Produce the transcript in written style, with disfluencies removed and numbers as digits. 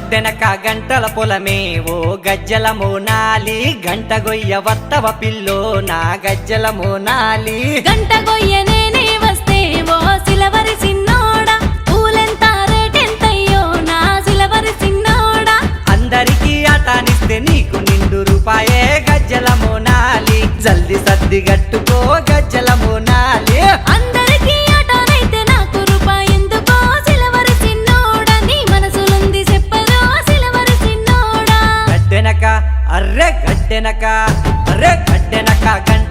గడ్డెనక గంటల పొలమే ఓ గజ్జల మోనాలి గంట గొయ్య వత్తవ పిల్లో నా గజ్జల మోనాలి గంట గొయ్య నేనే వస్తే ఓ సిలవరి సిన్నోడా పూలెంత రేటెంతయ్యో నా సిలవరి సిన్నోడా అందరికీ ఆటానిస్తే నీకు నిండు రూపాయే గజ్జల మోనాలి జల్ది సర్ది గట్టుకో గజ్జల మోనాలి అందరికీ ఆటనైతే నాకు రూపాయి ఎందుకో సిలవరి సిన్నోడా నీ మనసులుంది చెప్పదో సిలవరి సిన్నోడా గడ్డెనక అర్రే గడ్డెనక గంట